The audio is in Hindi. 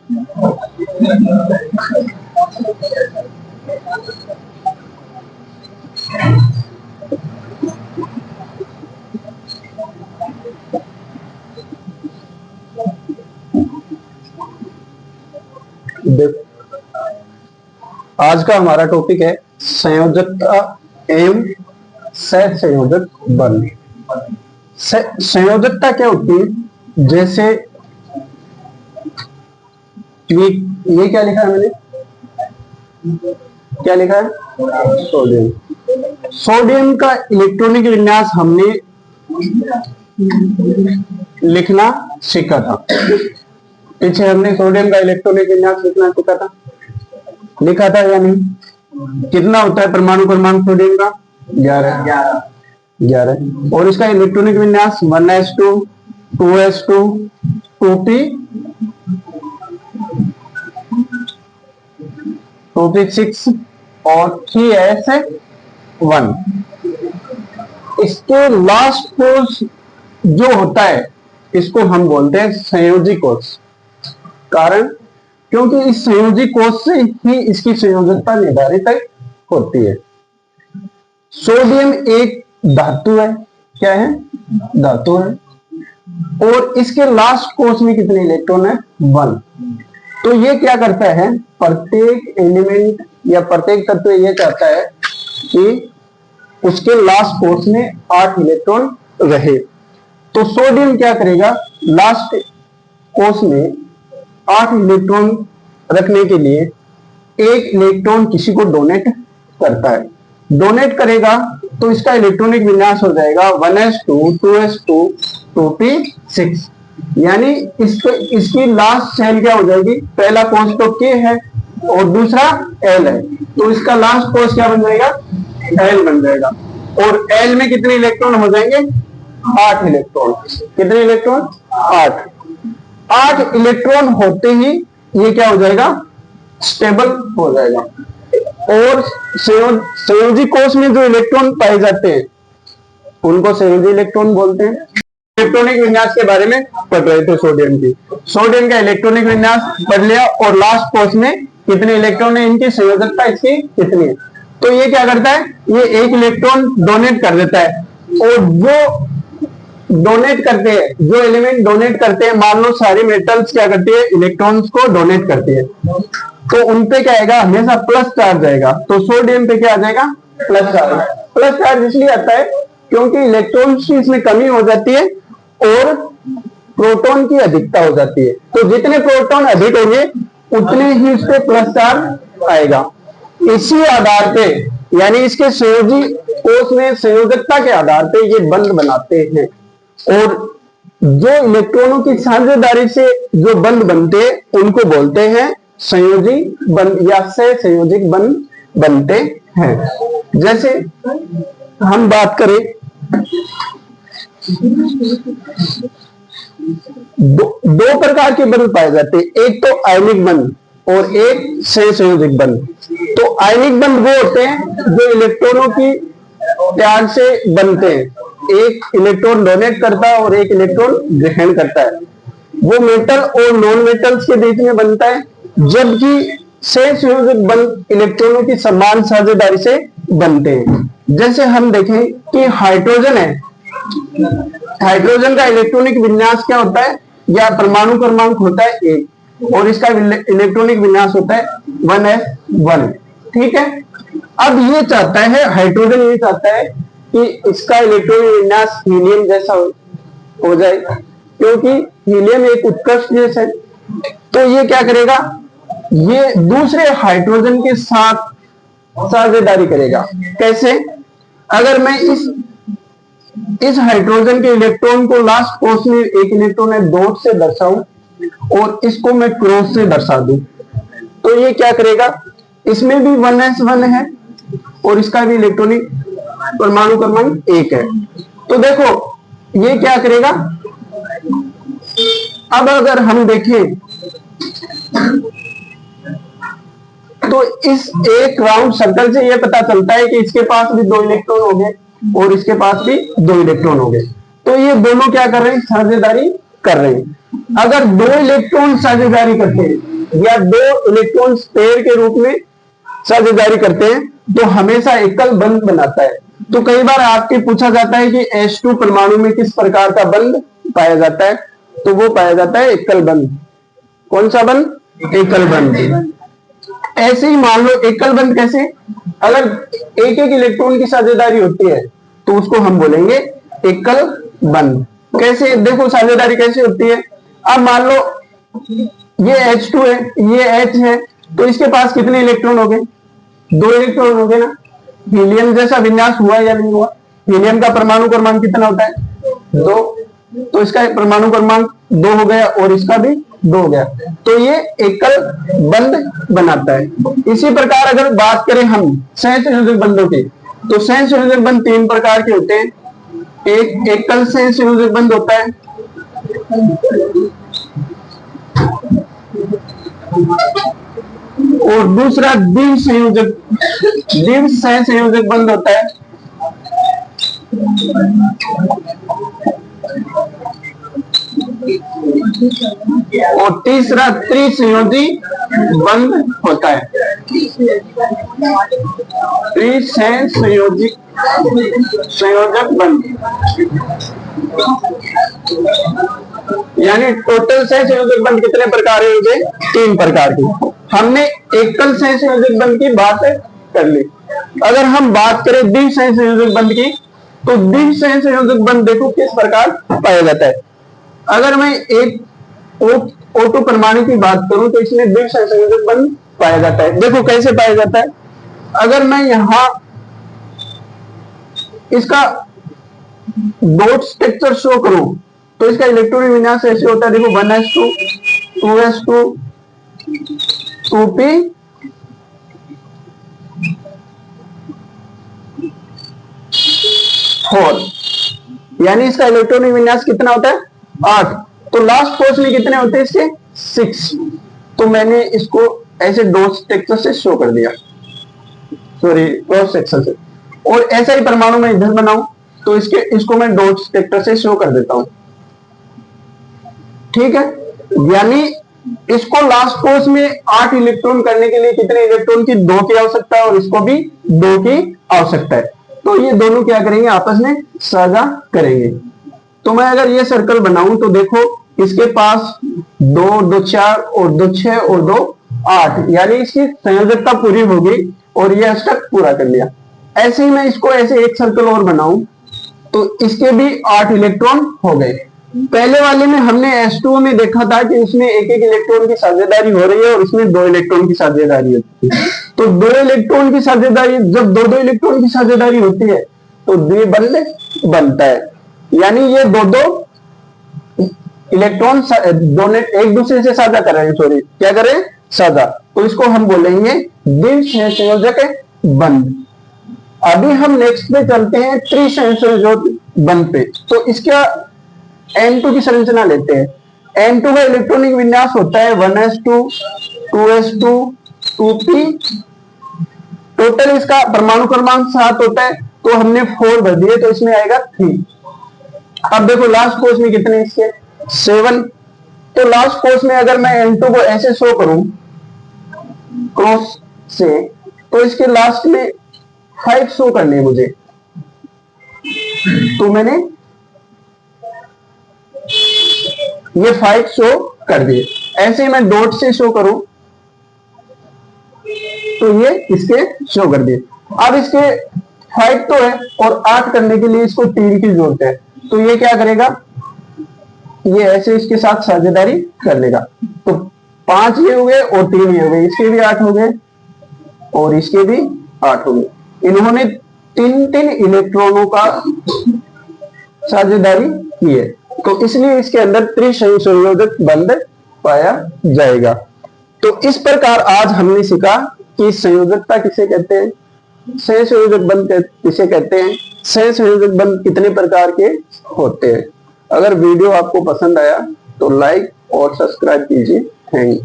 आज का हमारा टॉपिक है संयोजकता एवं सहसंयोजक बल। संयोजकता क्या होती है? जैसे ये क्या लिखा है मैंने, क्या लिखा है? सोडियम। सोडियम का इलेक्ट्रॉनिक विन्यास हमने लिखना सीखा था। पीछे हमने सोडियम का इलेक्ट्रॉनिक विन्यास लिखना सीखा था, लिखा था या नहीं? कितना होता है परमाणु क्रमांक सोडियम का? 11। और इसका इलेक्ट्रॉनिक विन्यास 1s2 2s2 2p 2p6 और 3s1। इसके लास्ट कोष जो होता है इसको हम बोलते हैं संयोजी कोष। कारण क्योंकि इस संयोजी कोष से ही इसकी संयोजकता निर्धारित होती है। सोडियम एक धातु है, क्या है? धातु है। और इसके लास्ट कोष में कितने इलेक्ट्रॉन है? 1। तो ये क्या करता है, प्रत्येक एलिमेंट या प्रत्येक तत्व ये चाहता है कि उसके लास्ट कोष में 8 इलेक्ट्रॉन रहे। तो सोडियम क्या करेगा, लास्ट कोष में 8 इलेक्ट्रॉन रखने के लिए एक इलेक्ट्रॉन किसी को डोनेट करता है। डोनेट करेगा तो इसका इलेक्ट्रॉनिक विन्यास हो जाएगा 1s2 2s2 2p6। यानी इसकी लास्ट शेल क्या हो जाएगी? पहला कोष तो K है और दूसरा L है, तो इसका लास्ट कोष क्या बन जाएगा? L बन जाएगा। और L में कितने इलेक्ट्रॉन हो जाएंगे? 8 इलेक्ट्रॉन। कितने इलेक्ट्रॉन? 8 इलेक्ट्रॉन होते ही ये क्या हो जाएगा? स्टेबल हो जाएगा। और संयोजी कोष में जो इलेक्ट्रॉन पाए जाते हैं उनको संयोजी इलेक्ट्रॉन बोलते हैं। इलेक्ट्रॉनिक विन्यास के बारे में पढ़ रहे थे सोडियम की। सोडियम का इलेक्ट्रॉनिक विन्यास पढ़ लिया और लास्ट कोष में कितने इलेक्ट्रॉन है, इनकी संयोजकता इसकी कितनी है। तो ये क्या करता है, ये एक इलेक्ट्रॉन डोनेट कर देता है। और जो डोनेट करते हैं, जो एलिमेंट डोनेट करते हैं, मान लो सारी मेटल्स क्या करती है, इलेक्ट्रॉन्स को डोनेट करती है, तो उनपे क्या आएगा? हमेशा प्लस चार्ज आएगा। तो सोडियम पे क्या आ जाएगा? Plus charge. प्लस चार्ज इसलिए आता है क्योंकि इलेक्ट्रॉन्स की इसमें कमी हो जाती है और प्रोटॉन की अधिकता हो जाती है। तो जितने प्रोटॉन अधिक होंगे उतने ही इस पे प्लस चार्ज आएगा। इसी आधार पे, यानी इसके संयोजी कोष में संयोजकता के आधार पे ये बंध बनाते हैं। और जो इलेक्ट्रॉनों की साझेदारी से जो बंध बनते हैं उनको बोलते हैं संयोजी बंध या सहसंयोजक बंध बनते हैं। जैसे हम बात करें दो प्रकार के बंध पाए जाते हैं, एक तो आयनिक बंध और एक सहसंयोजक बंध। तो आयनिक बंध वो होते हैं जो इलेक्ट्रॉनों की त्याग से बनते हैं। एक इलेक्ट्रॉन डोनेट करता है और एक इलेक्ट्रॉन ग्रहण करता है। वो मेटल और नॉन मेटल्स के बीच में बनता है, जबकि सहसंयोजक बंध इलेक्ट्रॉनों की समान साझेदारी से बनते हैं। जैसे हम देखें कि हाइड्रोजन है, हाइड्रोजन का इलेक्ट्रॉनिक विन्यास क्या होता है, या परमाणु क्रमांक होता है 1 और इसका इलेक्ट्रॉनिक विन्यास होता है 1s1। ठीक है। अब ये चाहता है, हाइड्रोजन ये चाहता है कि इसका इलेक्ट्रॉनिक विन्यास हीलियम जैसा हो जाए, क्योंकि हीलियम एक उत्कृष्ट गैस है। तो ये क्या करेगा, ये दूसरे हाइड्रोजन के साथ साझेदारी करेगा। कैसे? अगर मैं इस हाइड्रोजन के इलेक्ट्रॉन को लास्ट कोष में एक इलेक्ट्रॉन है डॉट से दर्शाऊं और इसको मैं क्रॉस से दर्शा दूं, तो ये क्या करेगा, इसमें भी 1s1 है और इसका भी इलेक्ट्रॉनिक परमाणु क्रमांक 1 है। तो देखो ये क्या करेगा। अब अगर हम देखें तो इस एक राउंड सर्कल से यह पता चलता है कि इसके पास भी 2 इलेक्ट्रॉन हो गए और इसके पास भी 2 इलेक्ट्रॉन हो गए। तो ये दोनों क्या कर रहे हैं, साझेदारी कर रहे हैं। अगर दो इलेक्ट्रॉन साझेदारी करते हैं या दो इलेक्ट्रॉन पेयर के रूप में साझेदारी करते हैं तो हमेशा एकल बंध बनाता है। तो कई बार आपके पूछा जाता है कि H2 परमाणु में किस प्रकार का बंध पाया जाता है, तो वो पाया जाता है एकल बंध। कौन सा बंध? एकल बंध। ऐसे ही मान लो एकल बंध कैसे, अगर एक एक इलेक्ट्रॉन की साझेदारी होती है तो उसको हम बोलेंगे एकल बंध। कैसे, देखो साझेदारी कैसे होती है। अब मान लो ये H2 है, ये H है, तो इसके पास कितने इलेक्ट्रॉन हो गए? 2 इलेक्ट्रॉन हो गए ना। हीलियम जैसा विन्यास हुआ या नहीं हुआ? हीलियम का परमाणु क्रमांक कितना होता है? 2, तो इसका परमाणु क्रमांक 2 हो गया और इसका भी 2 हो गया, तो ये एकल बंध बनाता है। इसी प्रकार अगर बात करें हम सहसंयोजक बंधों की, तो सहसंयोजक बंध 3 प्रकार के होते हैं। एक एकल सहसंयोजक बंध होता है, और दूसरा द्वि सहसंयोजक बंध होता है। और तीसरा त्रिसंयोजी बंध होता है। त्रिसंयोजी संयोजक बंध, यानी टोटल सहसंयोजक बंध कितने प्रकार हो गए? 3 प्रकार के। हमने एकल सहसंयोजक बंध की बात कर ली। अगर हम बात करें द्वि सहसंयोजक बंध की, तो द्वि सहसंयोजक बंध देखो किस प्रकार पाया जाता है। अगर मैं एक O2 परमाणु की बात करूं तो इसमें द्वि सहसंयोजक बंध पाया जाता है। देखो कैसे पाया जाता है। अगर मैं यहां इसका डॉट स्ट्रक्चर शो करूं तो इसका इलेक्ट्रॉनिक विन्यास ऐसे होता है। देखो 1s2 2s2 2p 4, यानी इसका इलेक्ट्रॉनिक विन्यास कितना होता है? 8। तो लास्ट फोर्स में कितने होते हैं इसके? 6। तो मैंने इसको ऐसे डॉट स्ट्रक्चर से शो कर दिया, सॉरी क्रॉस सेक्शन से। और ऐसा ही परमाणु मैं इधर बनाऊं तो इसको मैं डॉट स्ट्रक्चर से शो कर देता हूं। ठीक है, यानी इसको लास्ट फोर्स में 8 इलेक्ट्रॉन करने के लिए कितने इलेक्ट्रॉन की? 2 की आवश्यकता है, और इसको भी 2 की आवश्यकता है। तो ये दोनों क्या करेंगे? आपस में साझा करेंगे। तो मैं अगर ये सर्कल बनाऊं तो देखो इसके पास 2 2 4 और 2 6 और 2 8, यानी इसकी संयोजकता पूरी होगी और ये अष्टक पूरा कर लिया। ऐसे ही मैं इसको ऐसे एक सर्कल और बनाऊं तो इसके भी 8 इलेक्ट्रॉन हो गए। पहले वाले में हमने H2O में देखा था कि उसमें एक एक इलेक्ट्रॉन की साझेदारी हो रही है और इसमें 2 इलेक्ट्रॉन की साझेदारी होती है। तो 2 इलेक्ट्रॉन की साझेदारी, जब 2 इलेक्ट्रॉन की साझेदारी होती है तो द्विबंध बनता है, यानी ये 2 इलेक्ट्रॉन दोनों एक दूसरे से साझा कर रहे हैं, सॉरी क्या कर रहे हैं? साझा। तो इसको हम बोलेंगे द्विसंयोजक बंध। अभी हम नेक्स्ट पे चलते हैं त्रिसंयोजक बंध पे। तो इसका N2 की संरचना लेते हैं। N2 का इलेक्ट्रॉनिक विन्यास होता है 1s2 2s2 2p। टोटल इसका परमाणु क्रमांक 7 होता है, तो हमने 4 भर दिए तो इसमें आएगा 3। अब देखो लास्ट कोर्स में कितने इसके? 7। तो लास्ट कोर्स में अगर मैं N2 को ऐसे शो करूं क्रॉस से, तो इसके लास्ट में 5 शो करने मुझे, तो मैंने ये 5 शो कर दिए। ऐसे ही मैं डॉट से शो करूं तो ये इसके शो कर दिए। अब इसके 5 तो है और 8 करने के लिए इसको 3 की जरूरत है, तो ये क्या करेगा? ये ऐसे इसके साथ साझेदारी कर लेगा। तो 5 ये हो गए और 3 ये हो गए, इसके भी 8 हो गए और इसके भी 8 हो गए। इन्होंने 3 इलेक्ट्रॉनों का साझेदारी की है, तो इसलिए इसके अंदर त्रिसंयोजक बंध पाया जाएगा। तो इस प्रकार आज हमने सीखा कि संयोजकता किसे कहते हैं, सहसंयोजक बंध किसे कहते हैं, सहसंयोजक बंध कितने प्रकार के होते हैं। अगर वीडियो आपको पसंद आया तो लाइक और सब्सक्राइब कीजिए। Thank you.